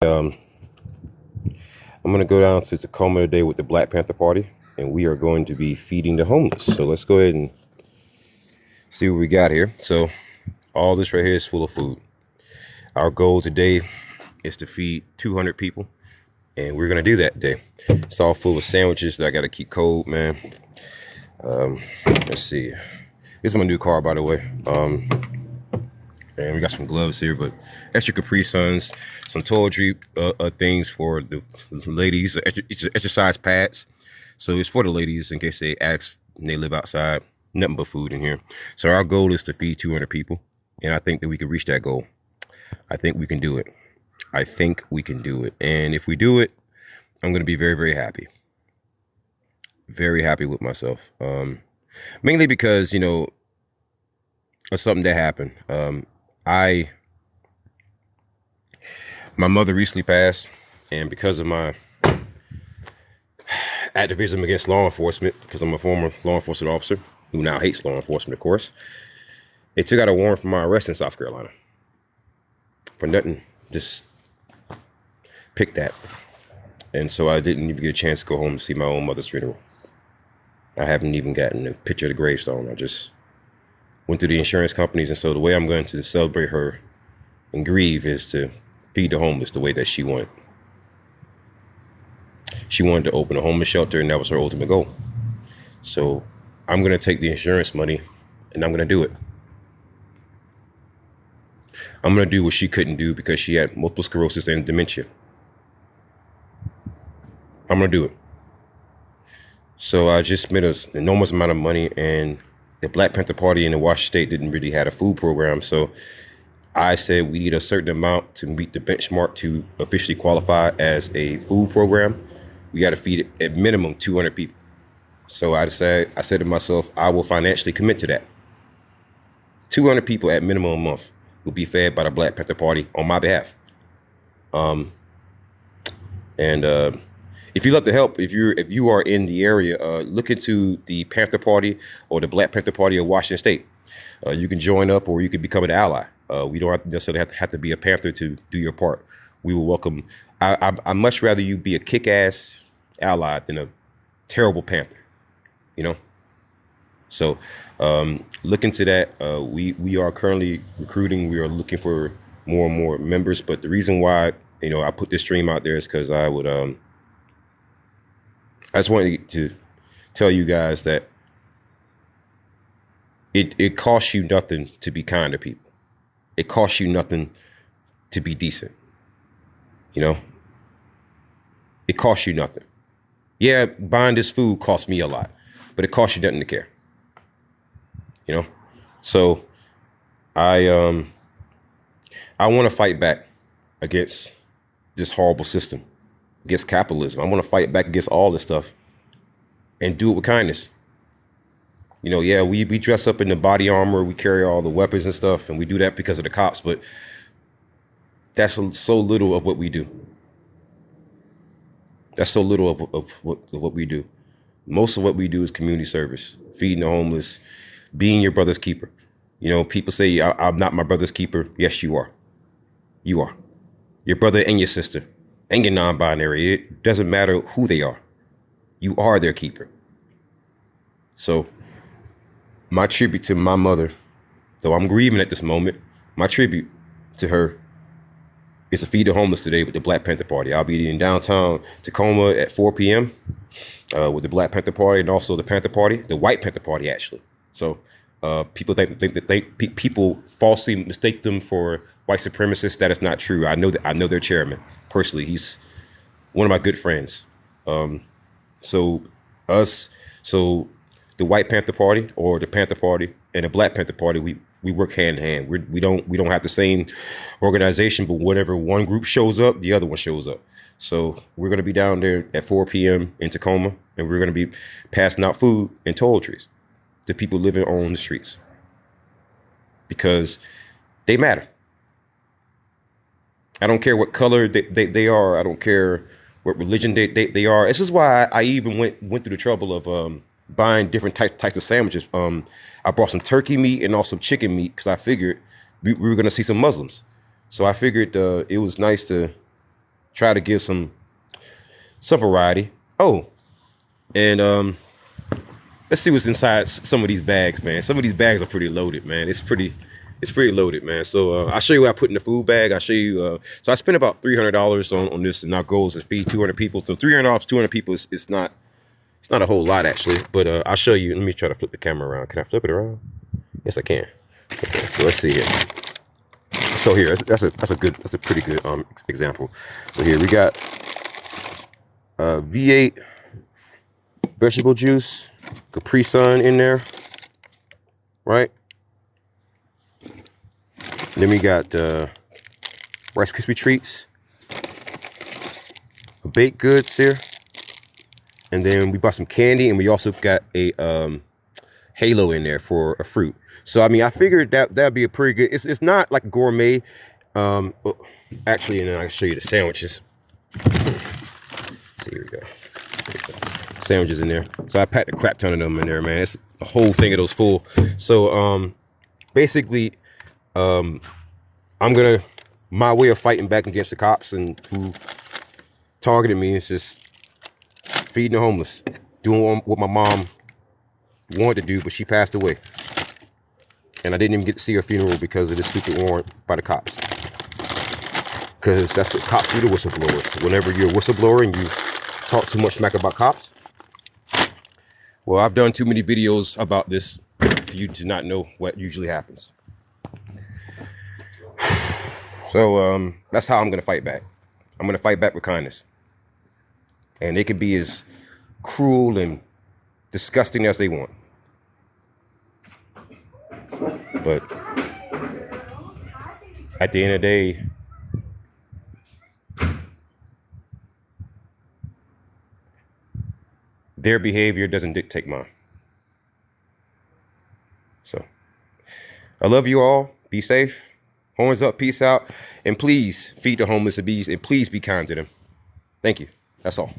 Um, I'm going to go down to Tacoma today with the Black Panther Party, and we are going to be feeding the homeless. So let's go ahead and see what we got here. So all this right here is full of food. Our goal today is to feed 200 people, and we're going to do that today. It's all full of sandwiches that I got to keep cold, man. Let's see. This is my new car, by the way. And we got some gloves here, but extra Capri Suns, some toiletry things for the ladies, exercise pads. So it's for the ladies in case they ask and they live outside. Nothing but food in here. So our goal is to feed 200 people, and I think that we can reach that goal. I think we can do it. I think we can do it. And if we do it, I'm going to be very, very happy. Very happy with myself. Mainly because, you know, of something that happened. My mother recently passed, and because of my activism against law enforcement, because I'm a former law enforcement officer who now hates law enforcement, of course, they took out a warrant for my arrest in South Carolina. For nothing, just picked that. And so I didn't even get a chance to go home and see my own mother's funeral. I haven't even gotten a picture of the gravestone. I just went through the insurance companies, and so the way I'm going to celebrate her and grieve is to feed the homeless the way that she wanted. She wanted to open a homeless shelter, and that was her ultimate goal. So I'm going to take the insurance money, and I'm going to do it. I'm going to do what she couldn't do because she had multiple sclerosis and dementia. I'm going to do it. So I just spent an enormous amount of money, and the Black Panther Party in the Washington State didn't really have a food program. So I said we need a certain amount to meet the benchmark to officially qualify as a food program. We got to feed at minimum 200 people. So I said to myself, I will financially commit to that. 200 people at minimum a month will be fed by the Black Panther Party on my behalf. If you'd love to help, if you are in the area, look into the Panther Party or the Black Panther Party of Washington State. You can join up, or you can become an ally. We don't necessarily have to be a Panther to do your part. We will welcome. I much rather you be a kick-ass ally than a terrible Panther. You know. So look into that. We are currently recruiting. We are looking for more and more members. But the reason why I put this stream out there is because I just wanted to tell you guys that it costs you nothing to be kind to people. It costs you nothing to be decent. It costs you nothing. Yeah, buying this food costs me a lot, but it costs you nothing to care. So I want to fight back against this horrible system, against capitalism. I want to fight back against all this stuff and do it with kindness. We dress up in the body armor, we carry all the weapons and stuff, and we do that because of the cops, but that's so little of what we do. That's so little of what we do. Most of what we do is community service, feeding the homeless, being your brother's keeper. People say, I'm not my brother's keeper. Yes, you are. You are. Your brother and your sister and your non-binary. It doesn't matter who they are. You are their keeper. So my tribute to my mother, though I'm grieving at this moment, my tribute to her is to feed the homeless today with the Black Panther Party. I'll be in downtown Tacoma at 4 p.m. With the Black Panther Party and also the Panther Party, the White Panther Party, actually. So people think that people falsely mistake them for white supremacists. That is not true. I know their chairman personally. He's one of my good friends. So the White Panther Party or the Panther Party and the Black Panther Party, we work hand in hand. We don't have the same organization, but whenever one group shows up, the other one shows up. So we're going to be down there at 4 p.m. in Tacoma, and we're going to be passing out food and toiletries to people living on the streets because they matter. I don't care what color they are. I don't care what religion they are. This is why I even went through the trouble of buying different types of sandwiches. I bought some turkey meat and also chicken meat because I figured we were going to see some Muslims. So I figured it was nice to Try to give some variety. Oh, and let's see what's inside some of these bags, man. Some of these bags are pretty loaded, man. It's pretty loaded, man. So I'll show you what I put in the food bag. I'll show you. So I spent about $300 on this, and our goal is to feed 200 people. So $300, 200 people is not. It's not a whole lot actually, but I'll show you. Let me try to flip the camera around. Can I flip it around? Yes, I can. Okay, so let's see here. So here, that's a pretty good example. So here we got V8 vegetable juice, Capri Sun in there, right? Then we got Rice Krispie treats, baked goods here, and then we bought some candy, and we also got a halo in there for a fruit. So I mean, I figured that'd be a pretty good. It's not like gourmet. Well, actually, and then I can show you the sandwiches. See, here we go. Sandwiches in there. So I packed a crap ton of them in there, man. It's a whole thing of those full. So basically, my way of fighting back against the cops and who targeted me is just feeding the homeless, doing what my mom wanted to do, but she passed away. And I didn't even get to see her funeral because of this stupid warrant by the cops. Because that's what cops do to whistleblowers. Whenever you're a whistleblower and you talk too much smack about cops. Well, I've done too many videos about this for you to not know what usually happens. So that's how I'm going to fight back. I'm going to fight back with kindness. And they can be as cruel and disgusting as they want. But at the end of the day, their behavior doesn't dictate mine. So I love you all. Be safe. Horns up. Peace out. And please feed the homeless and please be kind to them. Thank you. That's all.